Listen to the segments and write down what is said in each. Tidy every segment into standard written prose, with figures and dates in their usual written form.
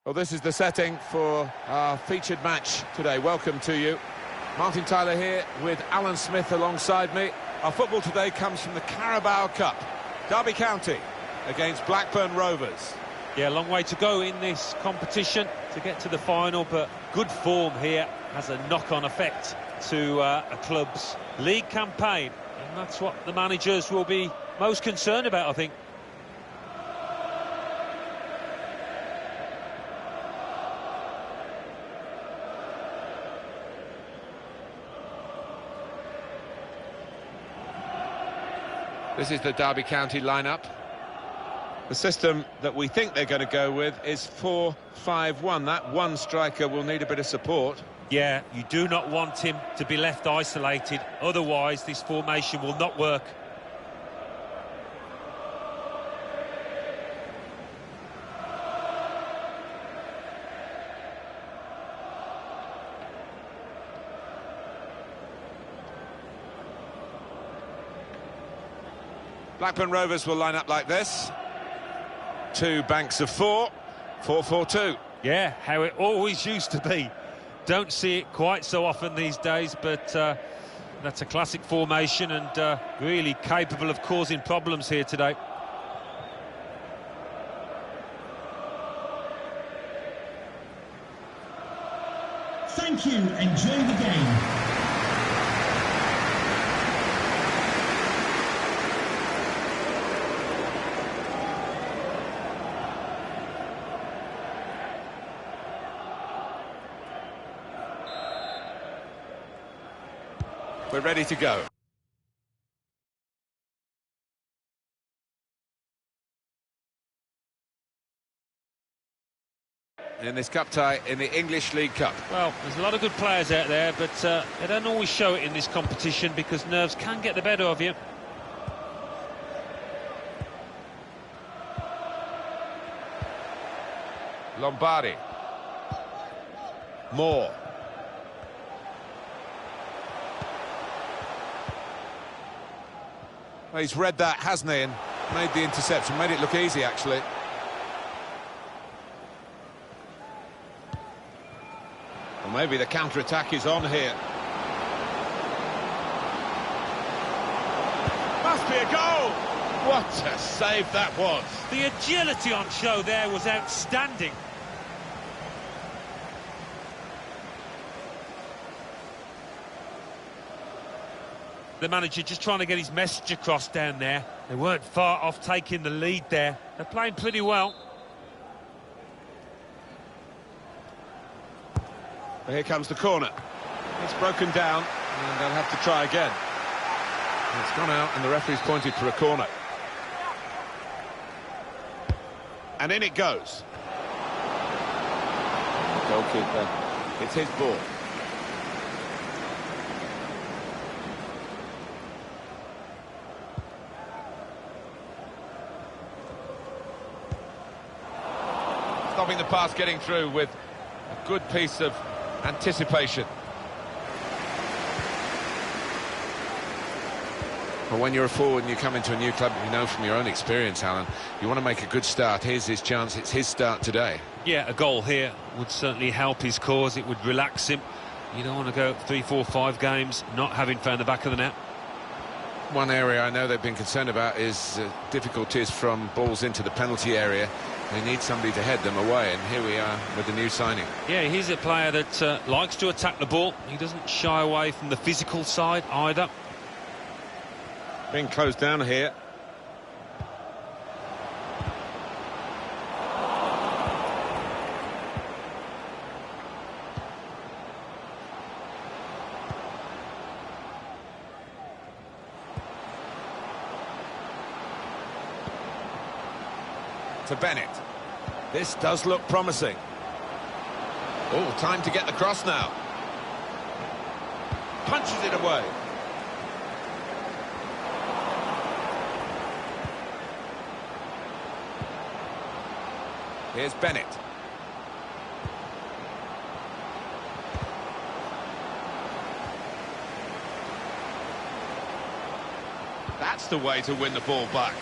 Well, this is the setting for our featured match today. Welcome to you. Martin Tyler here with Alan Smith alongside me. Our football today comes from the Carabao Cup. Derby County against Blackburn Rovers. Yeah, a long way to go in this competition to get to the final, but good form here has a knock-on effect to a club's league campaign. And that's what the managers will be most concerned about, I think. This is the Derby County lineup. The system that we think they're going to go with is 4-5-1. That one striker will need a bit of support. Yeah, you do not want him to be left isolated. Otherwise, this formation will not work. Blackburn Rovers will line up like this. Two banks of four, 4-4-2. Yeah, how it always used to be. Don't see it quite so often these days, but that's a classic formation and really capable of causing problems here today. Thank you. Enjoy the game. We're ready to go. In this cup tie in the English League Cup. Well, there's a lot of good players out there, but they don't always show it in this competition because nerves can get the better of you. Lombardi. Moore. Well, he's read that, hasn't he, and made the interception, made it look easy, actually. Well, maybe the counter-attack is on here. Must be a goal! What a save that was! The agility on show there was outstanding. The manager just trying to get his message across down there. They weren't far off taking the lead there. They're playing pretty well. Well, here comes the corner. It's broken down, and they'll have to try again. It's gone out, and the referee's pointed for a corner. And in it goes. Goalkeeper, it's his ball. Stopping the pass getting through with a good piece of anticipation. Well, when you're a forward and you come into a new club, you know from your own experience, Alan, you want to make a good start. Here's his chance. It's his start today. Yeah, a goal here would certainly help his cause. It would relax him. You don't want to go 3, 4, 5 games not having found the back of the net. One area I know they've been concerned about is difficulties from balls into the penalty area. They need somebody to head them away, and here we are with the new signing. Yeah, he's a player that likes to attack the ball. He doesn't shy away from the physical side either. Being closed down here. To Bennett. This does look promising. Oh, time to get the cross now. Punches it away. Here's Bennett. That's the way to win the ball back.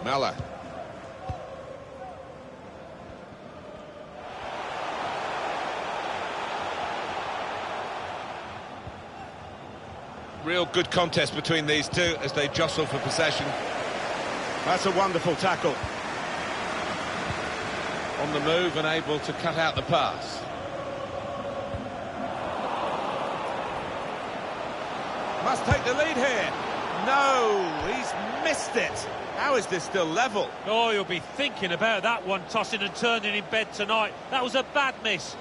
Mella. Real good contest between these two as they jostle for possession. That's a wonderful tackle. On the move and able to cut out the pass. Must take the lead here. No, he's missed it. How is this still level? Oh, you'll be thinking about that one, tossing and turning in bed tonight. That was a bad miss.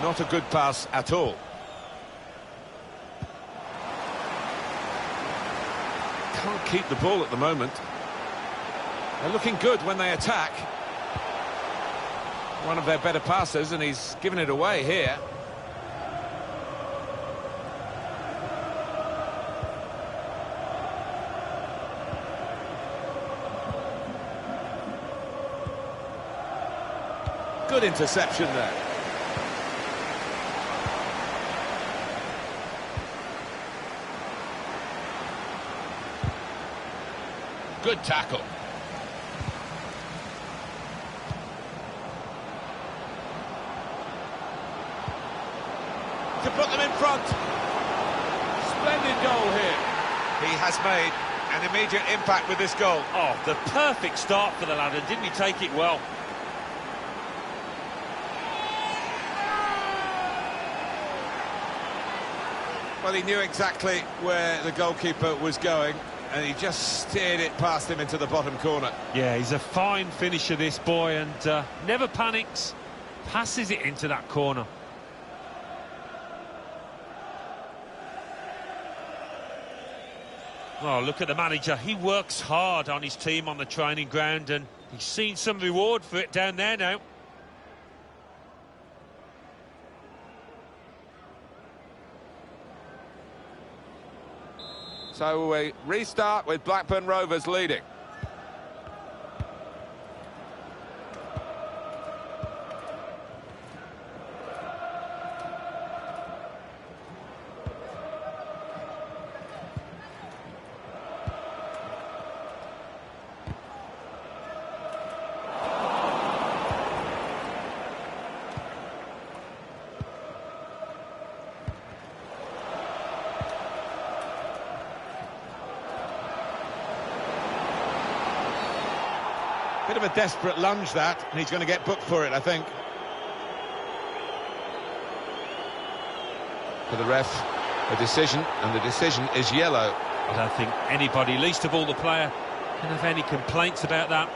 Not a good pass at all. Can't keep the ball at the moment. They're looking good when they attack. One of their better passers, and he's given it away here. Good interception there. Good tackle. To put them in front. Splendid goal here. He has made an immediate impact with this goal. Oh, the perfect start for the lad, and didn't he take it well? Well, he knew exactly where the goalkeeper was going, and he just steered it past him into the bottom corner. Yeah, he's a fine finisher, this boy, and never panics. Passes it into that corner. Oh, look at the manager. He works hard on his team on the training ground, and he's seen some reward for it down there now. So we restart with Blackburn Rovers leading. Bit of a desperate lunge, that, and he's going to get booked for it, I think. For the ref, a decision, and the decision is yellow. I don't think anybody, least of all the player, can have any complaints about that.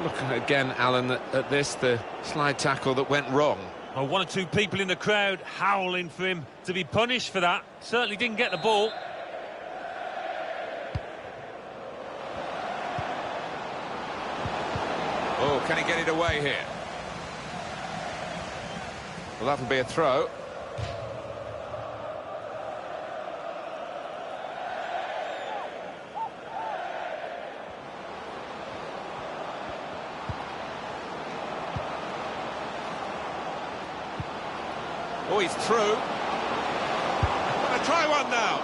Look again, Alan, at this, the slide tackle that went wrong. Oh, one or two people in the crowd howling for him to be punished for that. Certainly didn't get the ball. Oh, can he get it away here? Well, that'll be a throw. Oh, he's through. Gonna try one now.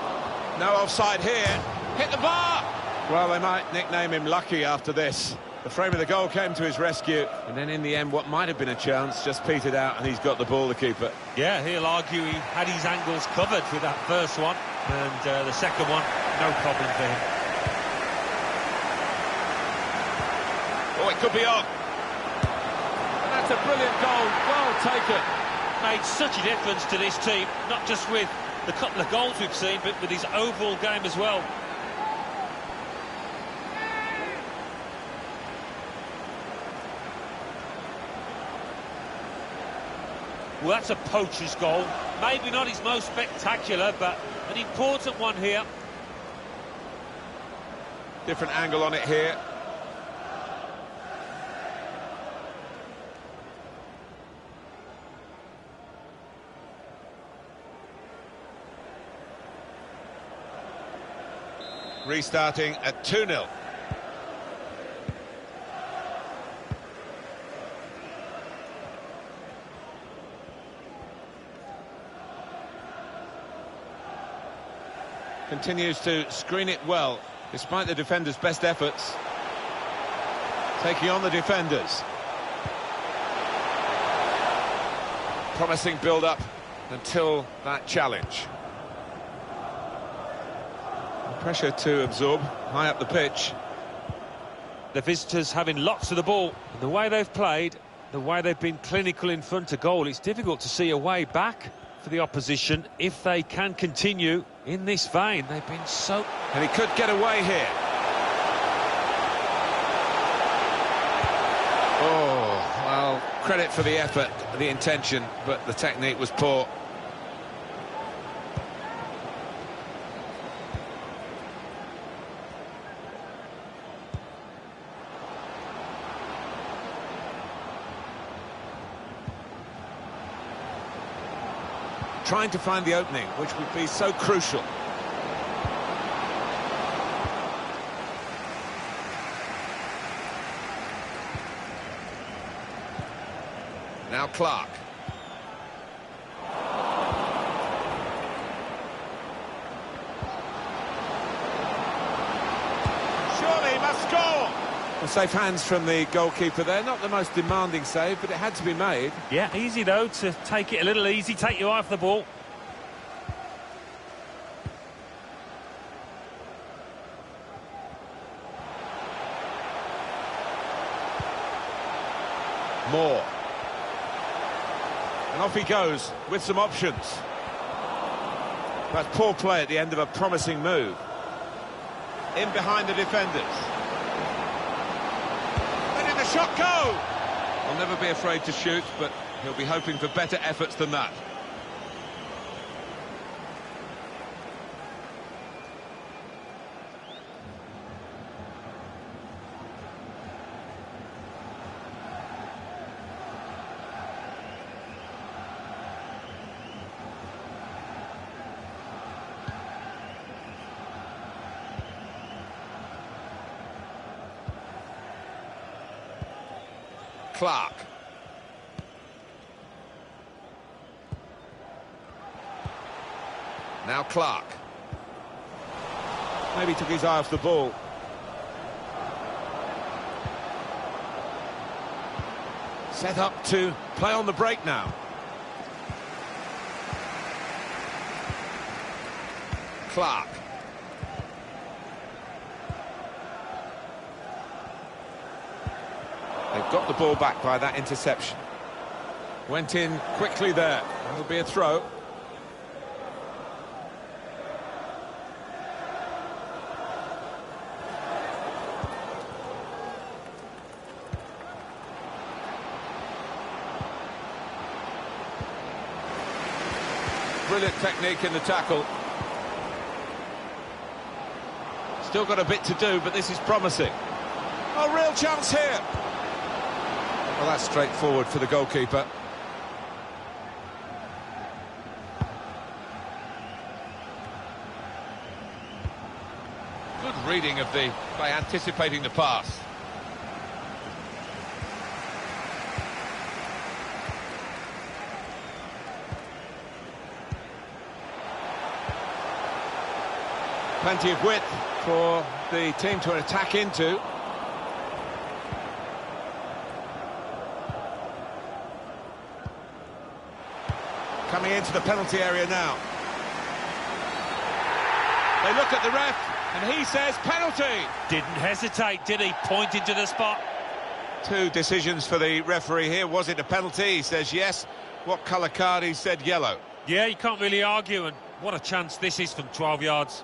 No offside here. Hit the bar. Well, they might nickname him Lucky after this. The frame of the goal came to his rescue, and then in the end what might have been a chance just petered out, and he's got the ball, the keeper. Yeah, he'll argue he had his angles covered with that first one, and the second one, no problem for him. Oh, it could be on. And that's a brilliant goal, well taken. Made such a difference to this team, not just with the couple of goals we've seen, but with his overall game as well. Well, that's a poacher's goal. Maybe not his most spectacular, but an important one here. Different angle on it here. Restarting at 2-0. Continues to screen it well, despite the defender's best efforts. Taking on the defenders. Promising build-up until that challenge. Pressure to absorb, high up the pitch. The visitors having lots of the ball. And the way they've played, the way they've been clinical in front of goal, it's difficult to see a way back for the opposition if they can continue in this vein. They've been so... And he could get away here. Oh, well, credit for the effort, the intention, but the technique was poor. Trying to find the opening, which would be so crucial. Now Clark. Surely he must score! Well, safe hands from the goalkeeper there. Not the most demanding save, but it had to be made. Yeah, easy though, to take it a little easy, take your eye off the ball. Moore. And off he goes with some options. That's poor play at the end of a promising move. In behind the defenders. Letting the shot go! He'll never be afraid to shoot, but he'll be hoping for better efforts than that. Clark. Now Clark. Maybe took his eye off the ball. Set up to play on the break now. Clark. They've got the ball back by that interception. Went in quickly there. It'll be a throw. Brilliant technique in the tackle. Still got a bit to do, but this is promising. Oh, real chance here. Well, that's straightforward for the goalkeeper. Good reading of the play, anticipating the pass. Plenty of width for the team to attack into. Coming into the penalty area now. They look at the ref, and he says penalty. Didn't hesitate, did he? Pointed to the spot. Two decisions for the referee here. Was it a penalty? He says yes. What colour card? He said yellow. Yeah, you can't really argue, and what a chance this is from 12 yards.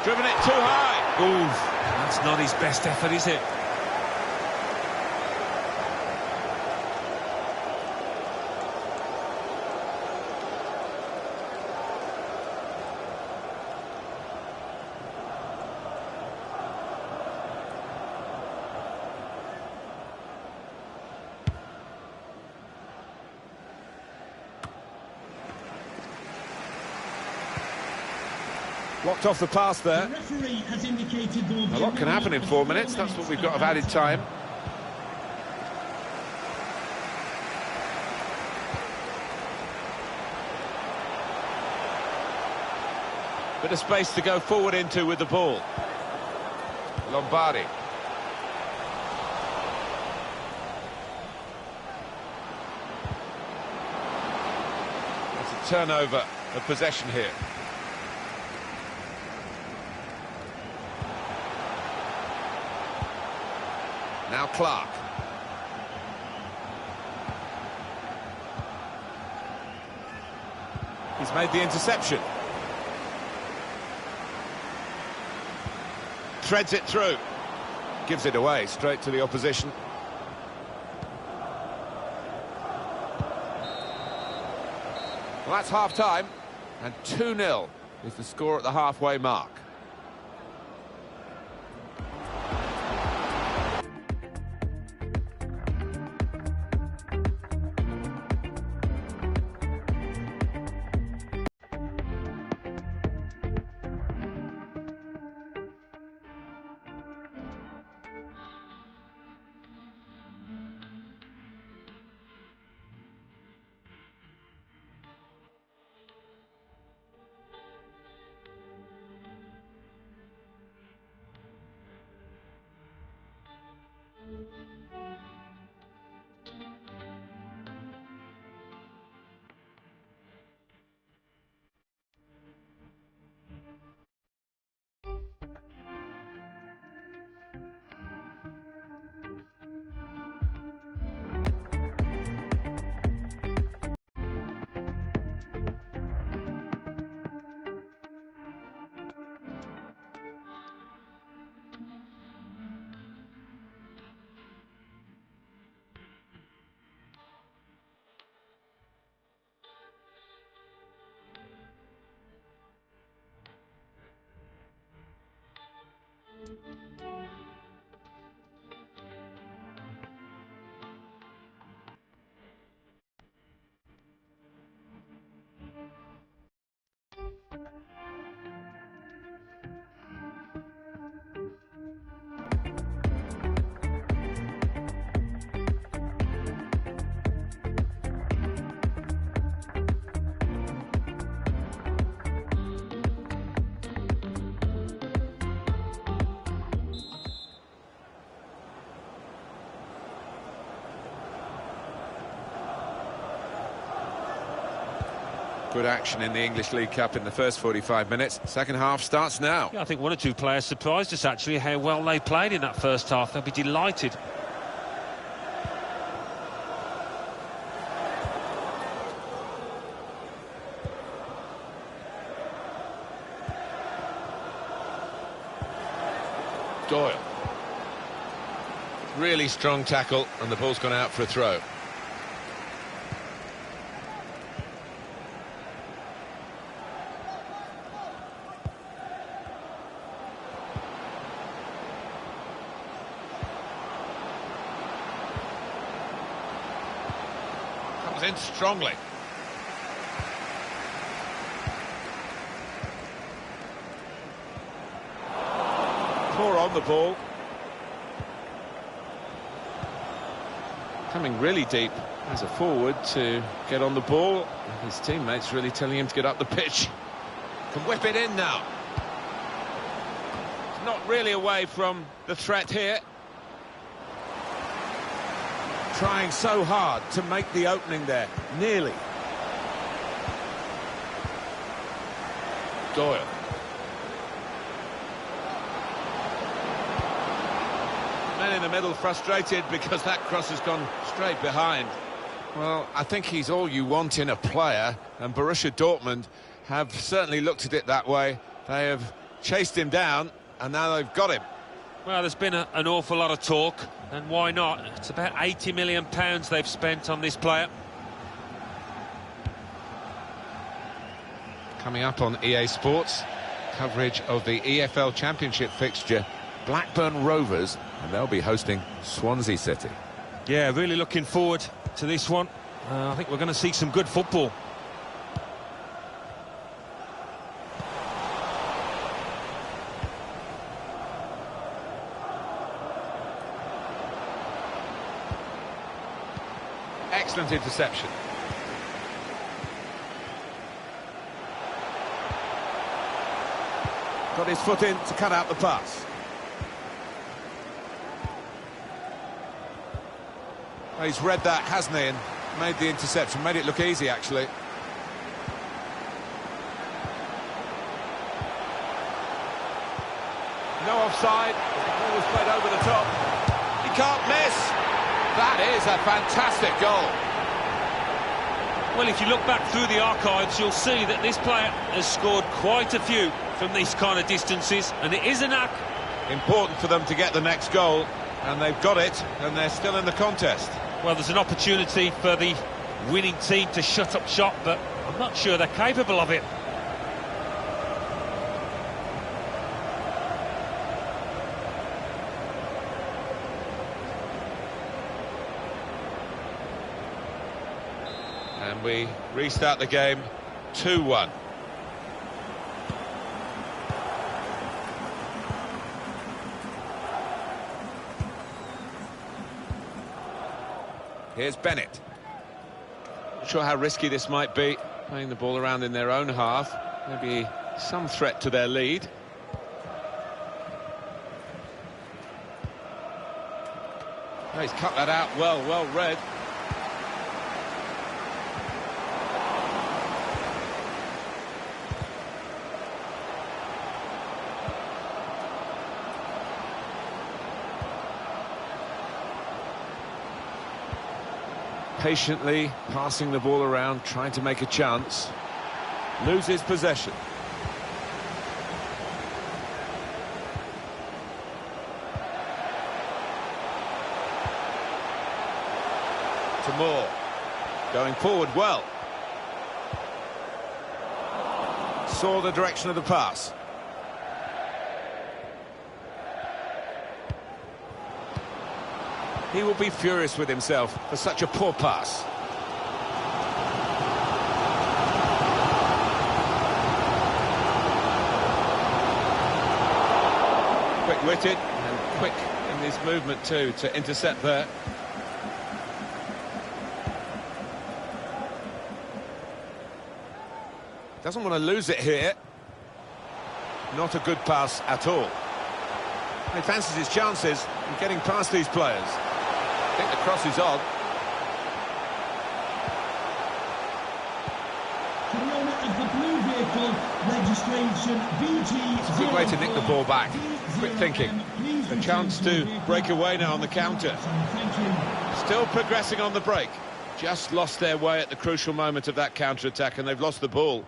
Driven it too high. Ooh, that's not his best effort, is it? Blocked off the pass there. The referee has indicated there will be A lot can happen in 4 minutes. That's what we've got of added time. Bit of space to go forward into with the ball. Lombardi. It's a turnover of possession here. Now Clark. He's made the interception. Threads it through. Gives it away straight to the opposition. Well, that's half-time, and 2-0 is the score at the halfway mark. Good action in the English League Cup in the first 45 minutes. Second half starts now. Yeah, I think one or two players surprised us, actually, how well they played in that first half. They'll be delighted. Doyle. Really strong tackle, and the ball's gone out for a throw. Comes in strongly. Poor on the ball. Coming really deep as a forward to get on the ball. His teammates really telling him to get up the pitch. Can whip it in now. It's not really away from the threat here. Trying so hard to make the opening there. Nearly. Doyle. Men in the middle frustrated because that cross has gone straight behind. Well, I think he's all you want in a player, and Borussia Dortmund have certainly looked at it that way. They have chased him down, and now they've got him. Well, there's been an awful lot of talk, and why not? It's about £80 million they've spent on this player. Coming up on EA Sports, coverage of the EFL Championship fixture, Blackburn Rovers, and they'll be hosting Swansea City. Yeah, really looking forward to this one. I think we're going to see some good football. Excellent interception. Got his foot in to cut out the pass. Well, he's read that, hasn't he, and made the interception. Made it look easy, actually. No offside. The ball was played over the top. He can't miss. That is a fantastic goal. Well, if you look back through the archives, you'll see that this player has scored quite a few from these kind of distances, and it is a knack. Important for them to get the next goal, and they've got it, and they're still in the contest. Well, there's an opportunity for the winning team to shut up shop, but I'm not sure they're capable of it. And we restart the game 2-1. Here's Bennett. Not sure how risky this might be, playing the ball around in their own half. Maybe some threat to their lead. Oh, he's cut that out well read. Patiently passing the ball around, trying to make a chance. Loses possession. To Moore. Going forward well. Saw the direction of the pass. He will be furious with himself for such a poor pass. Quick-witted and quick in his movement too to intercept there. Doesn't want to lose it here. Not a good pass at all. He fancies his chances in getting past these players. I think the cross is on. To the owner of the blue vehicle, registration BG. It's a good way to nick the ball back. Quick thinking. A chance to break away now on the counter. Still progressing on the break. Just lost their way at the crucial moment of that counter-attack, and they've lost the ball.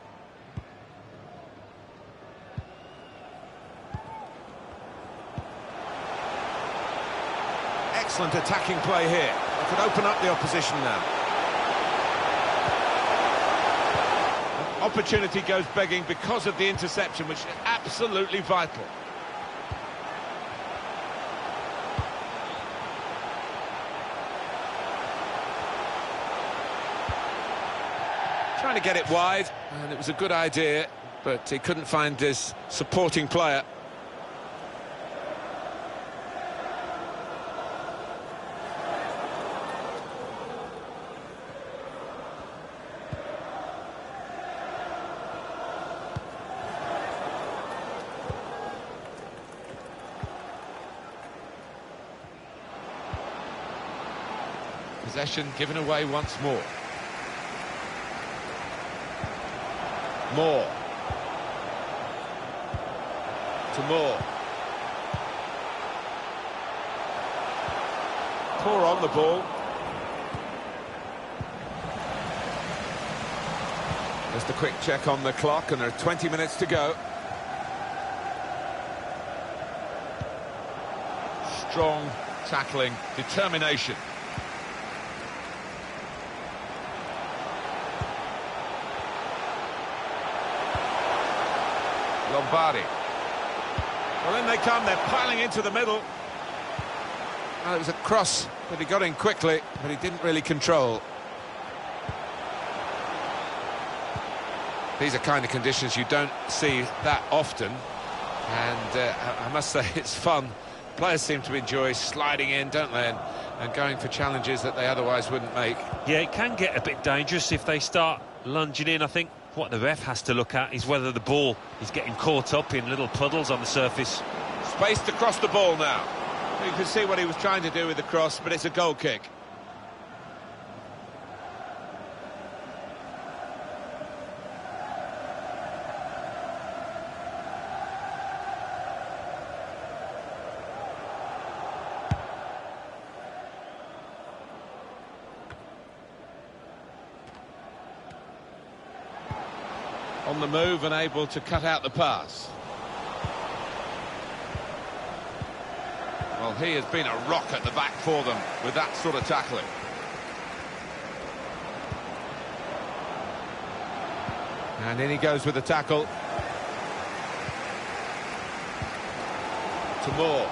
Excellent attacking play here. They could open up the opposition now. Opportunity goes begging because of the interception, which is absolutely vital. Trying to get it wide, and it was a good idea, but he couldn't find his supporting player. Possession given away once more. Moore. To Moore. Poor on the ball. Just a quick check on the clock, and there are 20 minutes to go. Strong tackling, determination. Lombardi. Well, in they come, they're piling into the middle. Well, it was a cross that he got in quickly, but he didn't really control. These are kind of conditions you don't see that often, and I must say it's fun. Players seem to enjoy sliding in, don't they, and going for challenges that they otherwise wouldn't make. Yeah, it can get a bit dangerous if they start lunging in. I think what the ref has to look at is whether the ball is getting caught up in little puddles on the surface. Space to cross the ball now. You can see what he was trying to do with the cross, but it's a goal kick. On the move and able to cut out the pass. Well, he has been a rock at the back for them with that sort of tackling. And in he goes with the tackle. To Moore.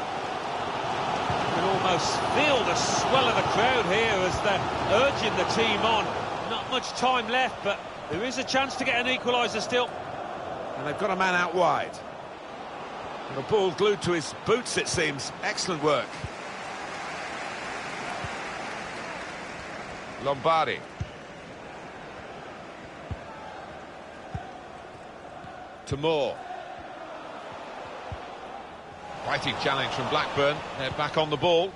You can almost feel the swell of the crowd here as they're urging the team on. Not much time left, but there is a chance to get an equaliser still. And they've got a man out wide. And the ball glued to his boots, it seems. Excellent work. Lombardi. To Moore. Fighting challenge from Blackburn. They're back on the ball.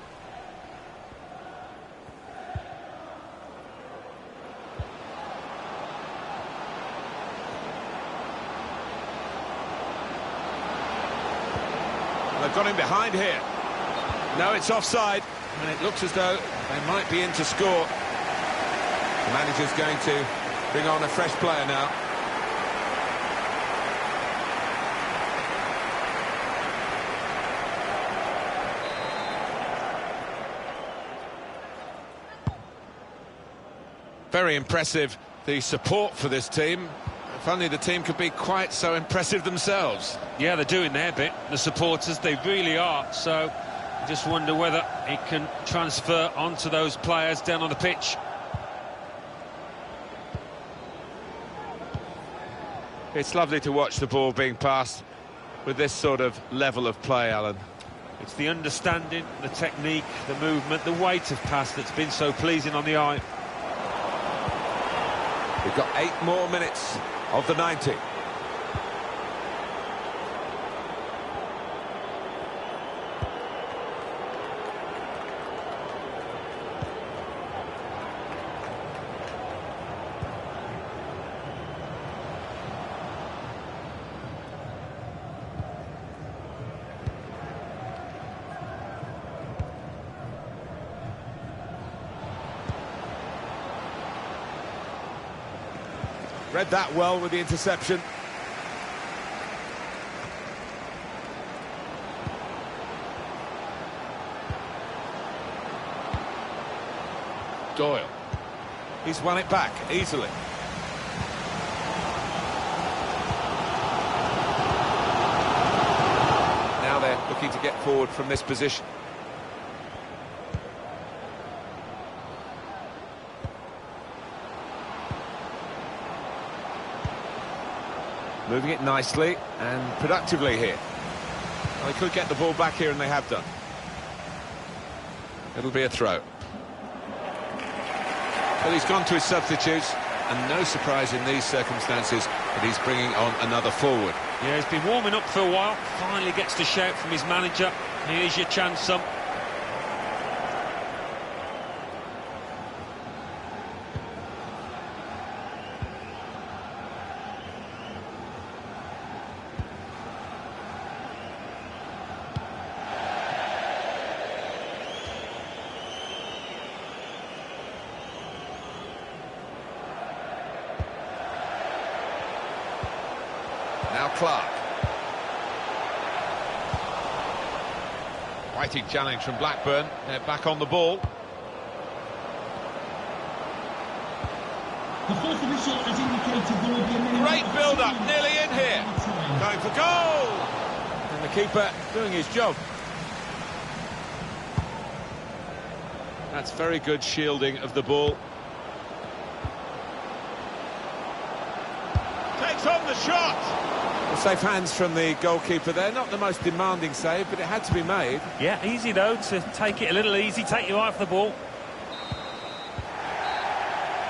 They've got him behind here. No, it's offside, and it looks as though they might be in to score. The manager's going to bring on a fresh player now. Very impressive, the support for this team. If only the team could be quite so impressive themselves. Yeah, they're doing their bit, the supporters, they really are. So, I just wonder whether it can transfer onto those players down on the pitch. It's lovely to watch the ball being passed with this sort of level of play, Alan. It's the understanding, the technique, the movement, the weight of pass that's been so pleasing on the eye. We've got 8 more minutes of the 90. Read that well with the interception. Doyle. He's won it back easily. Now they're looking to get forward from this position. Moving it nicely and productively here. Well, they could get the ball back here, and they have done. It'll be a throw. Well, he's gone to his substitutes, and no surprise in these circumstances that he's bringing on another forward. Yeah, he's been warming up for a while. Finally gets the shout from his manager. Here's your chance, son. Now Clark. Fighting challenge from Blackburn. They're back on the ball. The fourth official has indicated there will be a minimum. Great build-up, nearly in here. Going for goal! And the keeper doing his job. That's very good shielding of the ball. Takes on the shot! Well, safe hands from the goalkeeper there. Not the most demanding save, but it had to be made. Yeah, easy though, to take it a little easy, take your eye off the ball.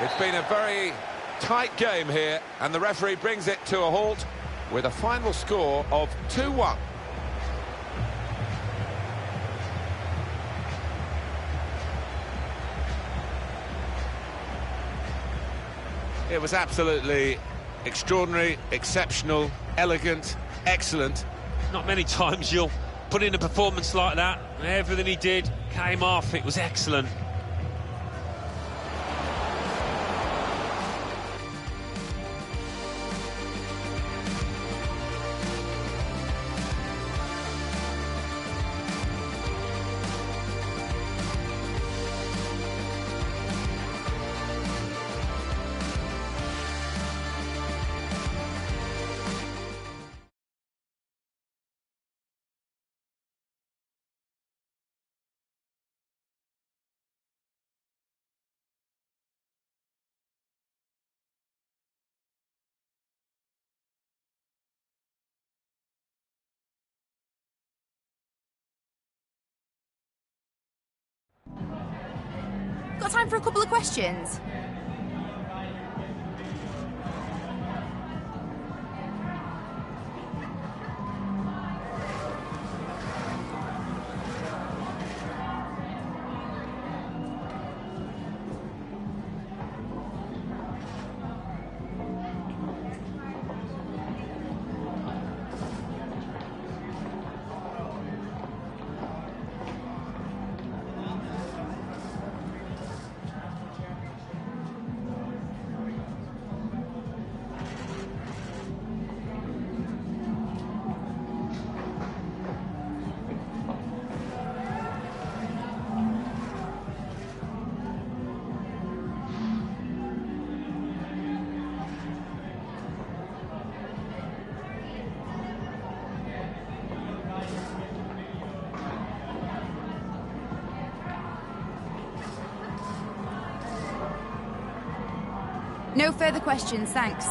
It's been a very tight game here, and the referee brings it to a halt with a final score of 2-1. It was absolutely extraordinary, exceptional, elegant, excellent. Not many times you'll put in a performance like that. Everything he did came off, it was excellent. Got time for a couple of questions? No further questions, thanks.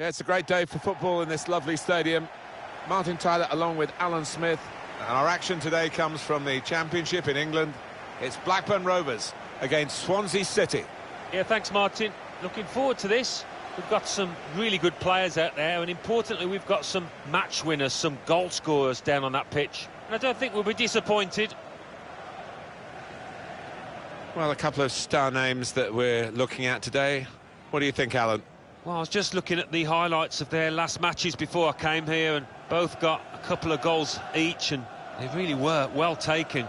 Yeah, it's a great day for football in this lovely stadium. Martin Tyler along with Alan Smith. And our action today comes from the Championship in England. It's Blackburn Rovers against Swansea City. Yeah, thanks, Martin. Looking forward to this. We've got some really good players out there, and importantly, we've got some match winners, some goal scorers down on that pitch. And I don't think we'll be disappointed. Well, a couple of star names that we're looking at today. What do you think, Alan? Well, I was just looking at the highlights of their last matches before I came here, and both got a couple of goals each, and they really were well taken.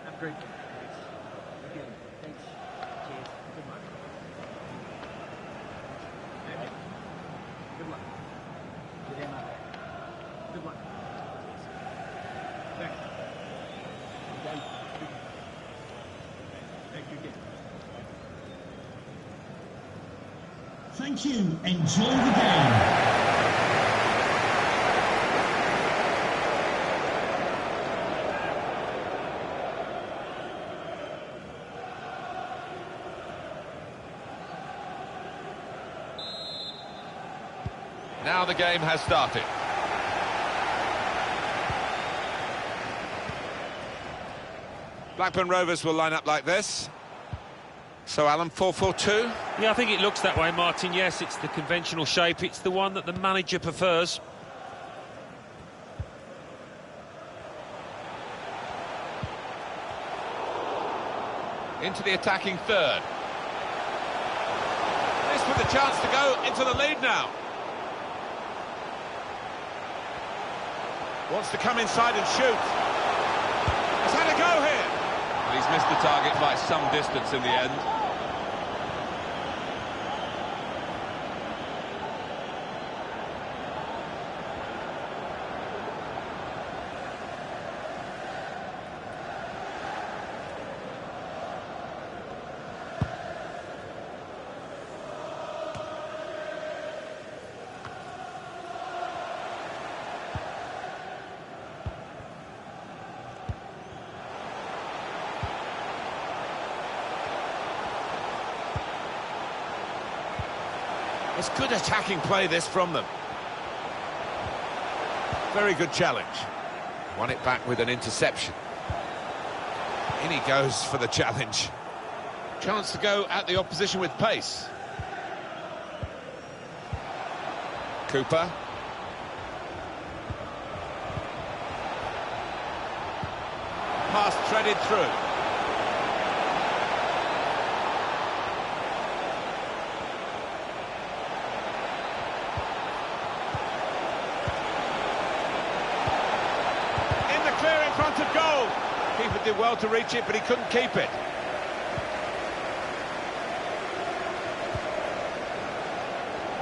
Have a great game. Again, thanks. Cheers. Good luck. Good luck. Good day, my man. Good luck. Thanks. Okay. Thank you again. Thank you. Enjoy the game. Now the game has started. Blackburn Rovers will line up like this. So, Alan, 4-4-2? Yeah, I think it looks that way, Martin. Yes, it's the conventional shape. It's the one that the manager prefers. Into the attacking third. This with a chance to go into the lead now. Wants to come inside and shoot. He's had a go here. Well, he's missed the target by some distance in the end. It's good attacking play, this, from them. Very good challenge. Won it back with an interception. In he goes for the challenge. Chance to go at the opposition with pace. Cooper. Pass threaded through. Front of goal. Keeper did well to reach it, but he couldn't keep it.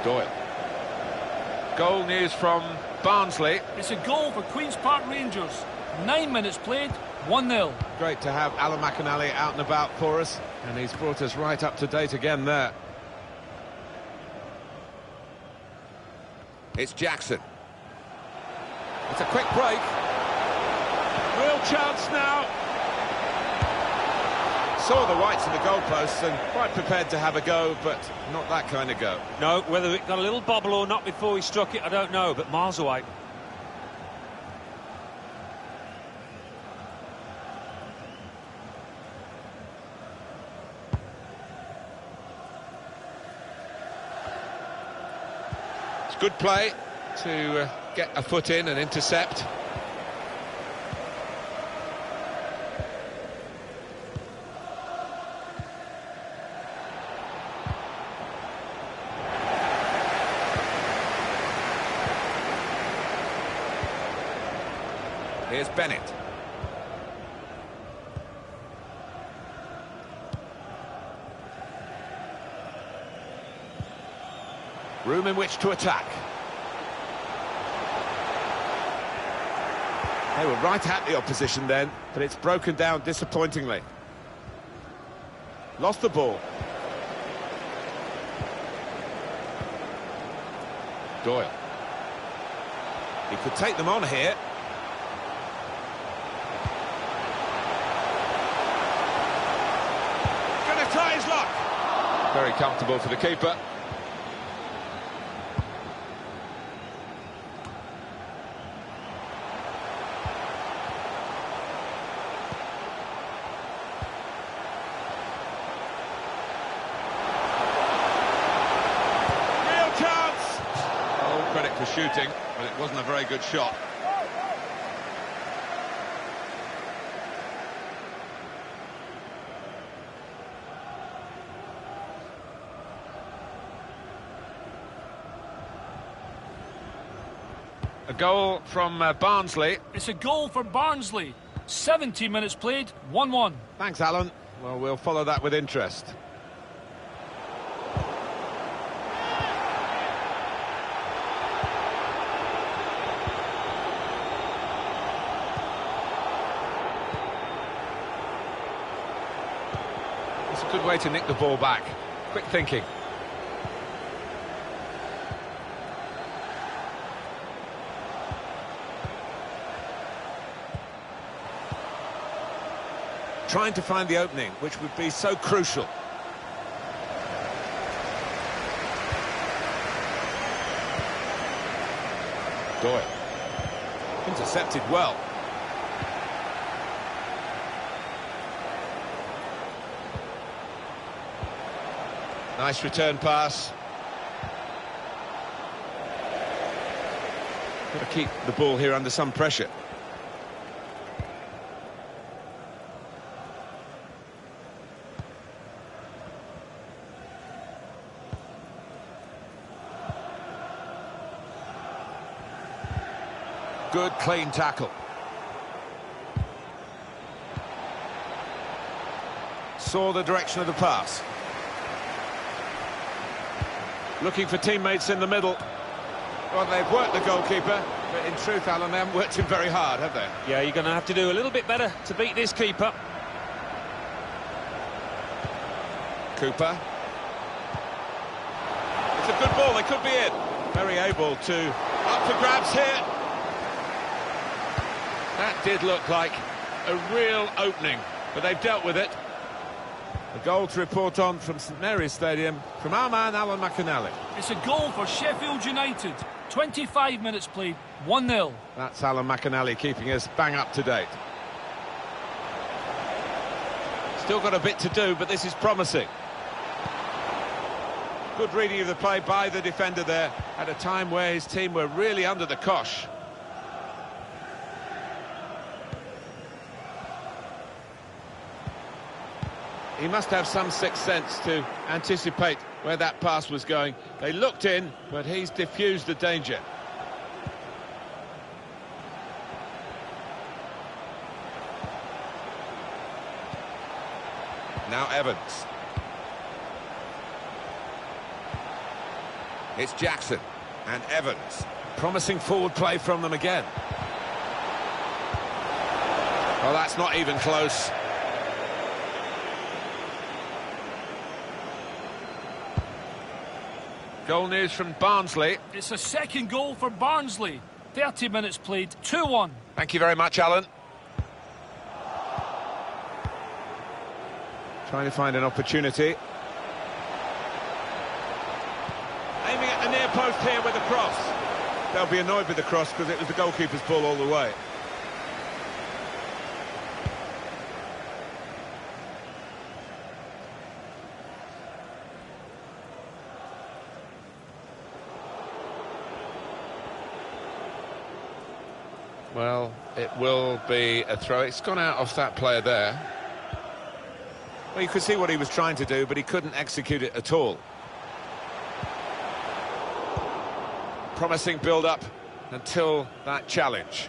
Doyle. Goal news from Barnsley. It's a goal for Queen's Park Rangers. 9 minutes played, 1-0. Great to have Alan McInally out and about for us, and he's brought us right up to date again there. It's Jackson. It's a quick break. Real chance now. Saw the whites of the goalposts and quite prepared to have a go, but not that kind of go. No, whether it got a little bobble or not before he struck it, I don't know, but miles away. It's good play to get a foot in and intercept. Here's Bennett. Room in which to attack. They were right at the opposition then, but it's broken down disappointingly. Lost the ball. Doyle. He could take them on here. Going to try his luck. Very comfortable for the keeper. Credit for shooting, but it wasn't a very good shot. A goal from Barnsley. It's a goal for Barnsley. 70 minutes played, 1-1. Thanks, Alan. Well, we'll follow that with interest. It's a good way to nick the ball back. Quick thinking. Trying to find the opening, which would be so crucial. Doyle. Intercepted well. Nice return pass. Got to keep the ball here under some pressure. Good, clean tackle. Saw the direction of the pass. Looking for teammates in the middle. Well, they've worked the goalkeeper, but in truth, Alan, they haven't worked him very hard, have they? Yeah, you're going to have to do a little bit better to beat this keeper. Cooper. It's a good ball, they could be in. Very able to... Up for grabs here. That did look like a real opening, but they've dealt with it. A goal to report on from St Mary's Stadium from our man Alan McInally. It's a goal for Sheffield United. 25 minutes played, 1-0. That's Alan McInally keeping us bang up to date. Still got a bit to do, but this is promising. Good reading of the play by the defender there at a time where his team were really under the cosh. He must have some sixth sense to anticipate where that pass was going. They looked in, but he's diffused the danger. Now Evans. It's Jackson and Evans. Promising forward play from them again. Well, that's not even close. Goal news from Barnsley. It's a second goal for Barnsley. 30 minutes played, 2-1. Thank you very much, Alan. Trying to find an opportunity. Aiming at the near post here with a cross. They'll be annoyed with the cross because it was the goalkeeper's ball all the way. Well, it will be a throw. It's gone out off that player there. Well, you could see what he was trying to do, but he couldn't execute it at all. Promising build-up until that challenge.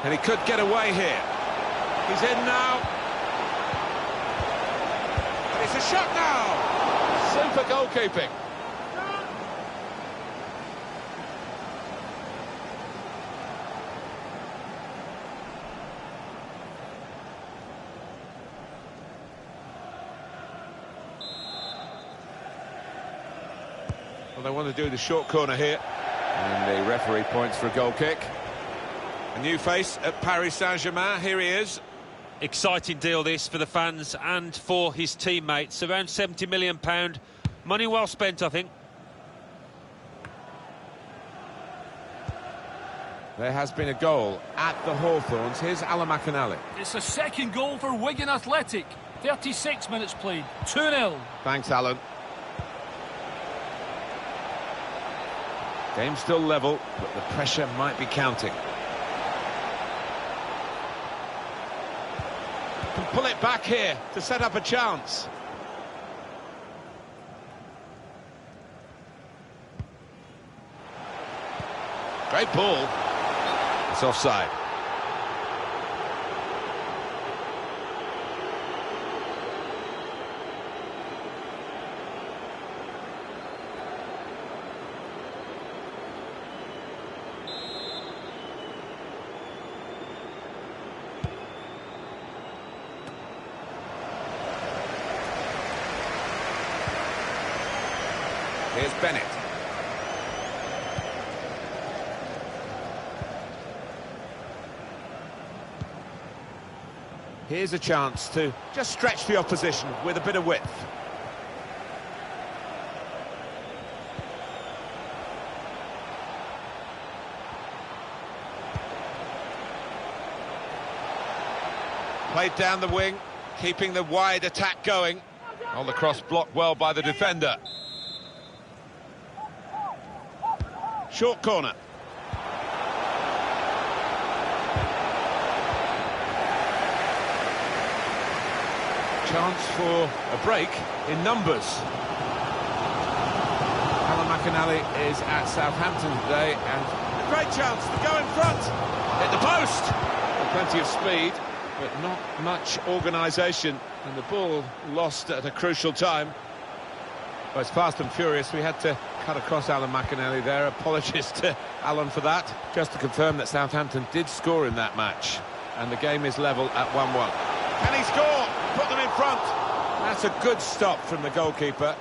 And he could get away here. He's in now. And it's a shot now. Super goalkeeping. Well, they want to do the short corner here. And the referee points for a goal kick. A new face at Paris Saint-Germain, here he is. Exciting deal this for the fans and for his teammates. Around £70 million. Money well spent, I think. There has been a goal at the Hawthorns. Here's Alan McInally. It's a second goal for Wigan Athletic. 36 minutes played, 2-0. Thanks, Alan. Game still level, but the pressure might be counting. Can pull it back here to set up a chance. Great ball. It's offside. Here's Bennett. Here's a chance to just stretch the opposition with a bit of width. Played down the wing, keeping the wide attack going. On the cross blocked well by the defender. Short corner. Chance for a break in numbers. Alan McInally is at Southampton today, and a great chance to go in front. Hit the post. Plenty of speed, but not much organisation, and the ball lost at a crucial time. Well, it's fast and furious. We had to cut across Alan McInally there. Apologies to Alan for that. Just to confirm that Southampton did score in that match, and the game is level at 1-1. Can he score? Put them in front. That's a good stop from the goalkeeper.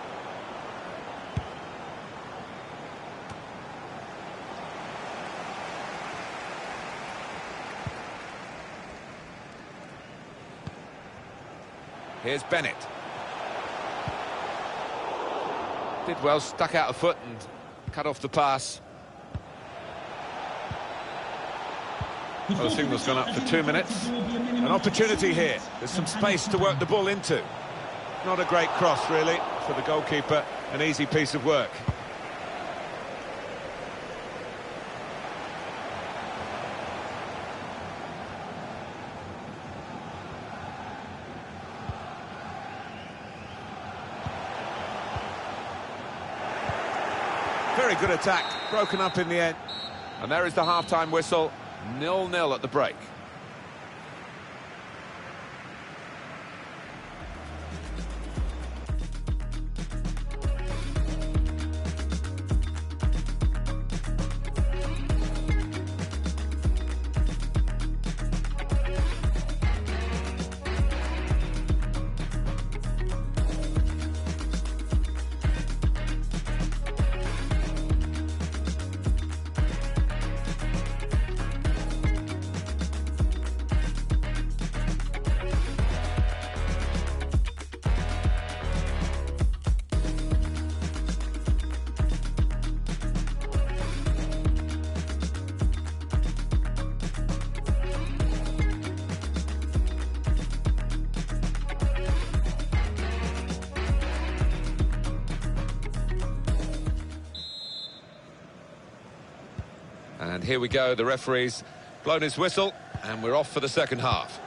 Here's Bennett. Did well, stuck out a foot and cut off the pass. Well, the signal's gone up for 2 minutes. An opportunity here. There's some space to work the ball into. Not a great cross, really, for the goalkeeper. An easy piece of work. Very good attack, broken up in the end. And there is the half-time whistle, 0-0 at the break. And here we go, the referee's blown his whistle, and we're off for the second half.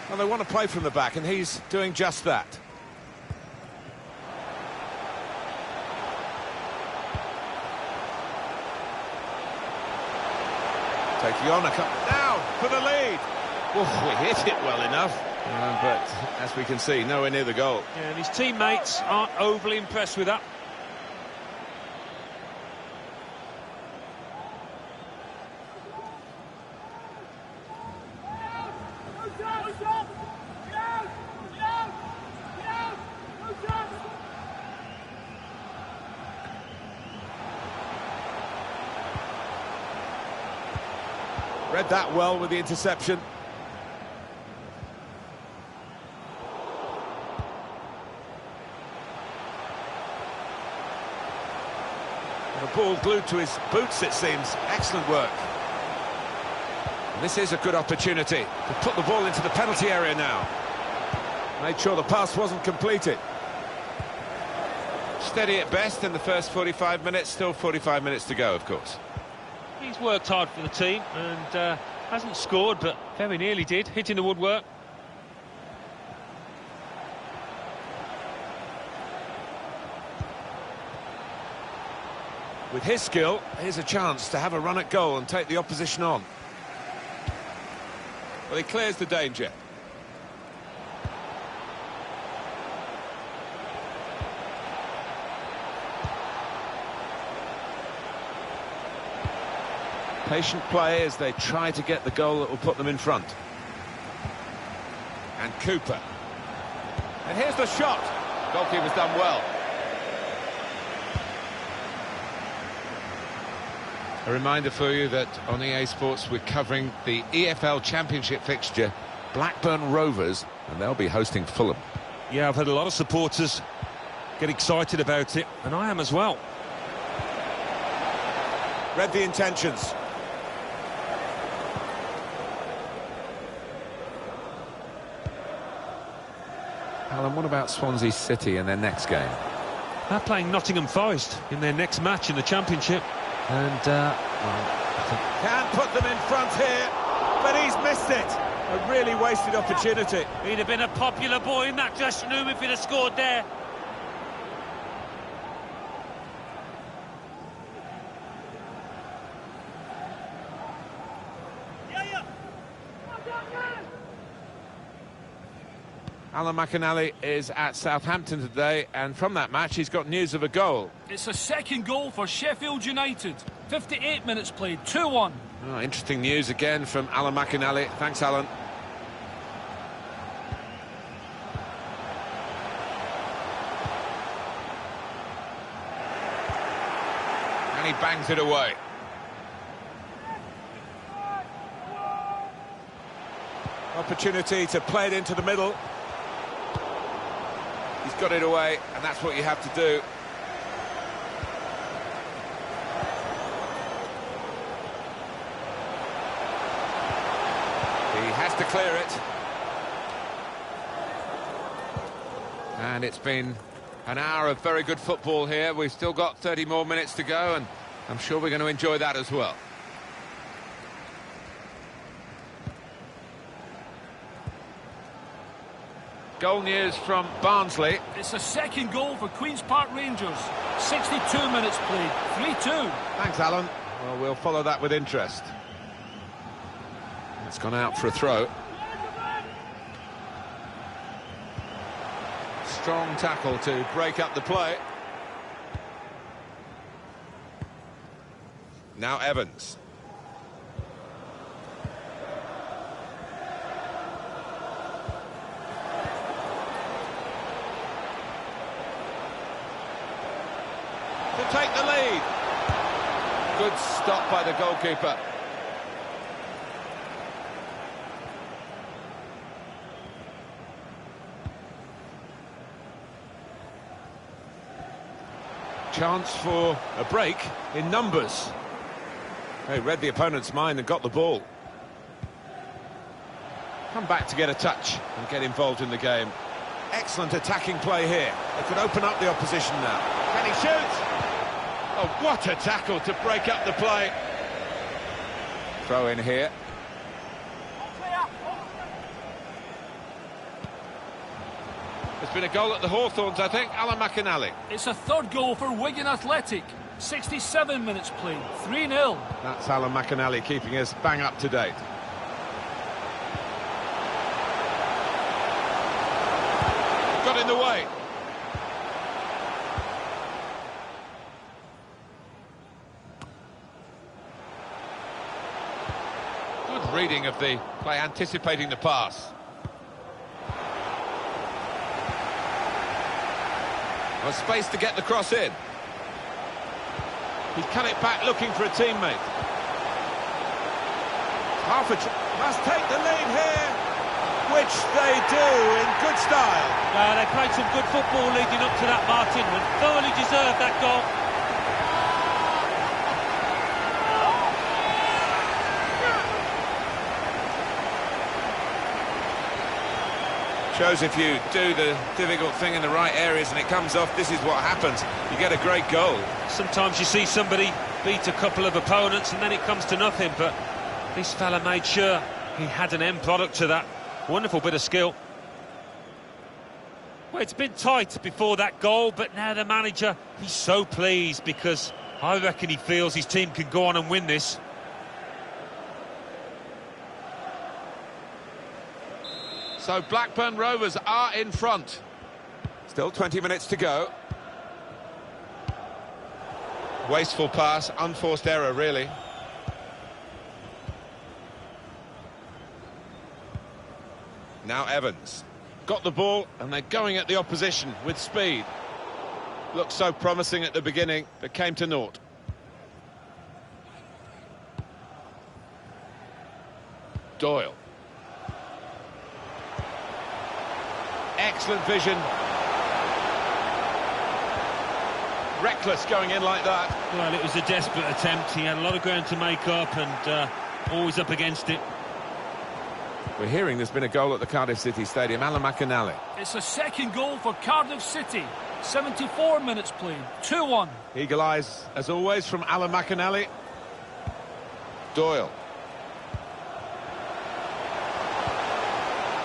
Well, they want to play from the back, and he's doing just that. Taking on a couple now for the lead. Oof, we hit it well enough. But as we can see, nowhere near the goal. Yeah, and his teammates aren't overly impressed with that. Read that well with the interception. The ball glued to his boots, it seems. Excellent work. And this is a good opportunity to put the ball into the penalty area now. Made sure the pass wasn't completed. Steady at best in the first 45 minutes. Still 45 minutes to go, of course. He's worked hard for the team and hasn't scored, but very nearly did, hitting the woodwork. With his skill, here's a chance to have a run at goal and take the opposition on. Well, he clears the danger. Patient play as they try to get the goal that will put them in front. And Cooper. And here's the shot. Goalkeeper's done well. A reminder for you that on EA Sports we're covering the EFL Championship fixture, Blackburn Rovers, and they'll be hosting Fulham. Yeah, I've had a lot of supporters get excited about it, and I am as well. Read the intentions. Alan, what about Swansea City in their next game? They're playing Nottingham Forest in their next match in the Championship. And, Can't put them in front here, but he's missed it. A really wasted opportunity. He'd have been a popular boy in that dressing room if he'd have scored there. Alan McInally is at Southampton today, and from that match he's got news of a goal. It's a second goal for Sheffield United. 58 minutes played, 2-1. Oh, interesting news again from Alan McInally. Thanks, Alan. And he bangs it away. Opportunity to play it into the middle. He's got it away, and that's what you have to do. He has to clear it. And it's been an hour of very good football here. We've still got 30 more minutes to go, and I'm sure we're going to enjoy that as well. Goal news from Barnsley. It's a second goal for Queen's Park Rangers. 62 minutes played, 3-2. Thanks, Alan. Well, we'll follow that with interest. It's gone out for a throw. Strong tackle to break up the play. Now Evans. To take the lead. Good stop by the goalkeeper. Chance for a break in numbers. They read the opponent's mind and got the ball. Come back to get a touch and get involved in the game. Excellent attacking play here. They could open up the opposition now. Can he shoot? Oh, what a tackle to break up the play. Throw in here. There's been a goal at the Hawthorns, I think. Alan McInally. It's a third goal for Wigan Athletic. 67 minutes played, 3-0. That's Alan McInally keeping us bang up to date. in the way. Good reading of the play, anticipating the pass. Well, space to get the cross in. He's cut it back looking for a teammate. Must take the lead here, which they do in good style. They played some good football leading up to that, Martin, and thoroughly deserved that goal. Shows if you do the difficult thing in the right areas and it comes off, this is what happens. You get a great goal. Sometimes you see somebody beat a couple of opponents and then it comes to nothing, but this fella made sure he had an end product to that. Wonderful bit of skill. Well, it's been tight before that goal, but now the manager, he's so pleased because I reckon he feels his team can go on and win this. So Blackburn Rovers are in front. Still 20 minutes to go. Wasteful pass, unforced error, really. Now Evans. Got the ball, and they're going at the opposition with speed. Looked so promising at the beginning, but came to naught. Doyle. Excellent vision. Reckless going in like that. Well, it was a desperate attempt. He had a lot of ground to make up and always up against it. We're hearing there's been a goal at the Cardiff City Stadium. Alan McInally. It's a second goal for Cardiff City. 74 minutes played. 2-1. Eagle eyes, as always, from Alan McInally. Doyle.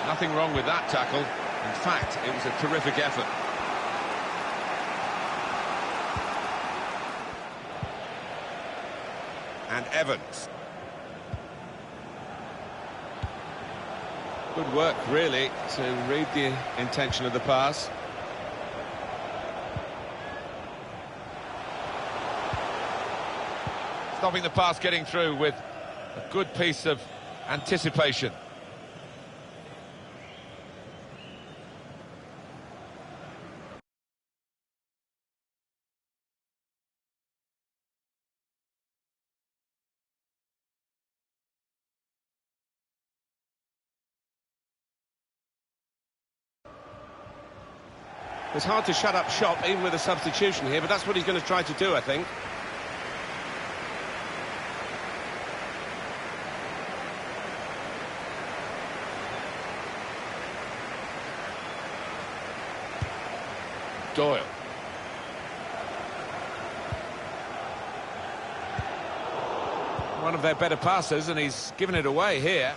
Nothing wrong with that tackle. In fact, it was a terrific effort. And Evans. Good work, really, to read the intention of the pass. Stopping the pass getting through with a good piece of anticipation. It's hard to shut up shop, even with a substitution here, but that's what he's going to try to do, I think. Doyle. One of their better passers, and he's given it away here.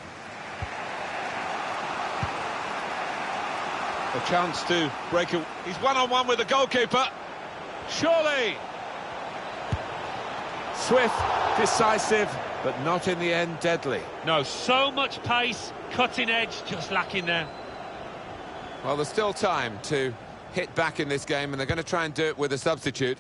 A chance to break it. He's one-on-one with the goalkeeper. Surely! Swift, decisive, but not in the end deadly. No, so much pace, cutting edge, just lacking there. Well, there's still time to hit back in this game, and they're going to try and do it with a substitute.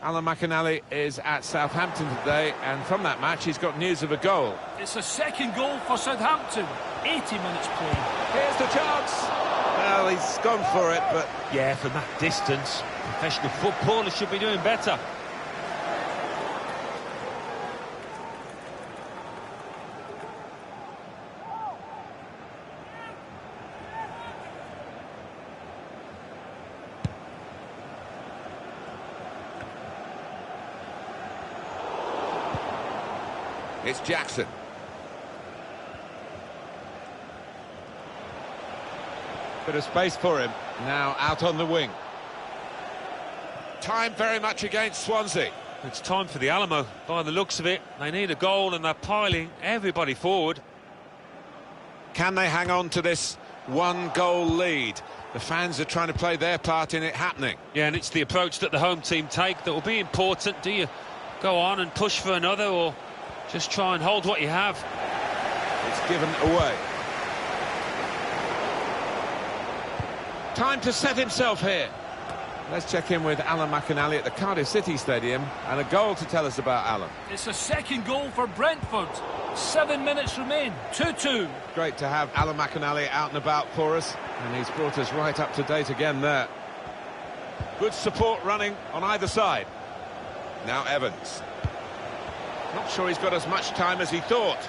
Alan McInally is at Southampton today, and from that match he's got news of a goal. It's a second goal for Southampton. 80 minutes played. Here's the chance. Well, he's gone for it, but... Yeah, from that distance, professional footballers should be doing better. It's Jackson. Bit of space for him. Now out on the wing. Time very much against Swansea. It's time for the Alamo, by the looks of it. They need a goal and they're piling everybody forward. Can they hang on to this one-goal lead? The fans are trying to play their part in it happening. Yeah, and it's the approach that the home team take that will be important. Do you go on and push for another, or just try and hold what you have? It's given away. Time to set himself here. Let's check in with Alan McInally at the Cardiff City Stadium, and a goal to tell us about Alan. It's a second goal for Brentford. 7 minutes remain. 2-2. Great to have Alan McInally out and about for us, and he's brought us right up to date again there. Good support running on either side. Now Evans. Not sure he's got as much time as he thought.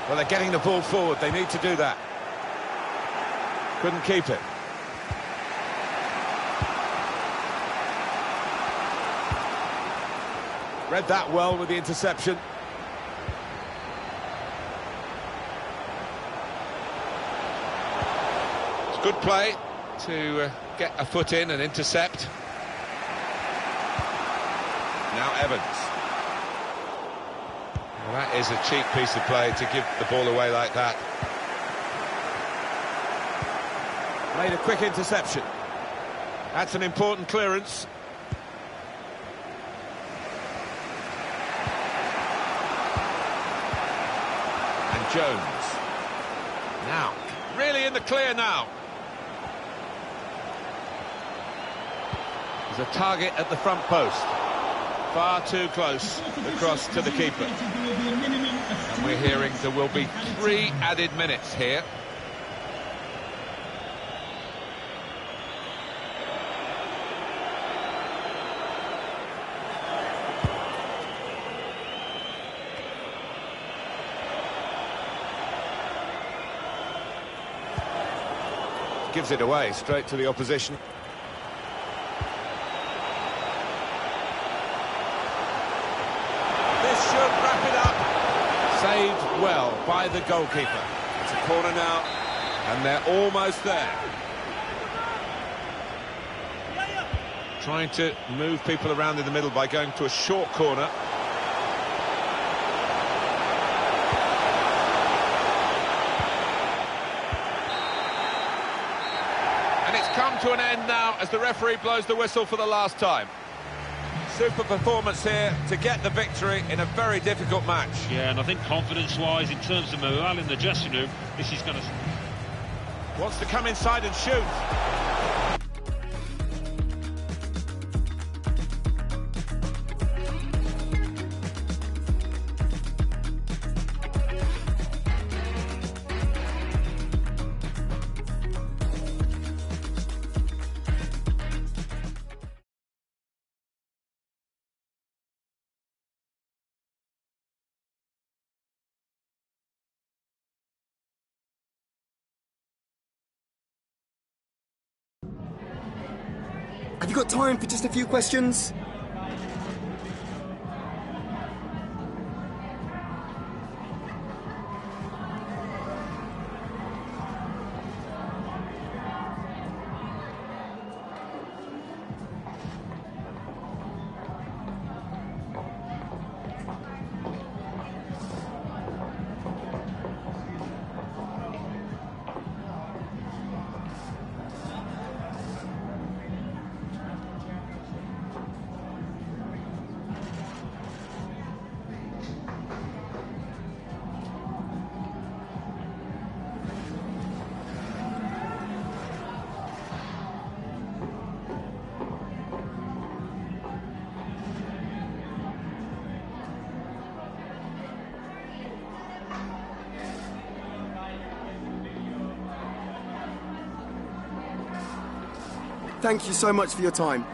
Well, they're getting the ball forward. They need to do that. Couldn't keep it. Read that well with the interception. It's good play to get a foot in and intercept. Now Evans. Well, that is a cheap piece of play to give the ball away like that. Made a quick interception. That's an important clearance. And Jones. Now, really in the clear now. There's a target at the front post. Far too close, the cross to the keeper. And we're hearing there will be 3 added minutes here. Gives it away straight to the opposition. Saved well by the goalkeeper. It's a corner now, and they're almost there. Trying to move people around in the middle by going to a short corner. And it's come to an end now as the referee blows the whistle for the last time. Super performance here to get the victory in a very difficult match. Yeah, and I think confidence-wise, in terms of morale in the dressing room, this is going to... Wants to come inside and shoot. Have you got time for just a few questions? Thank you so much for your time.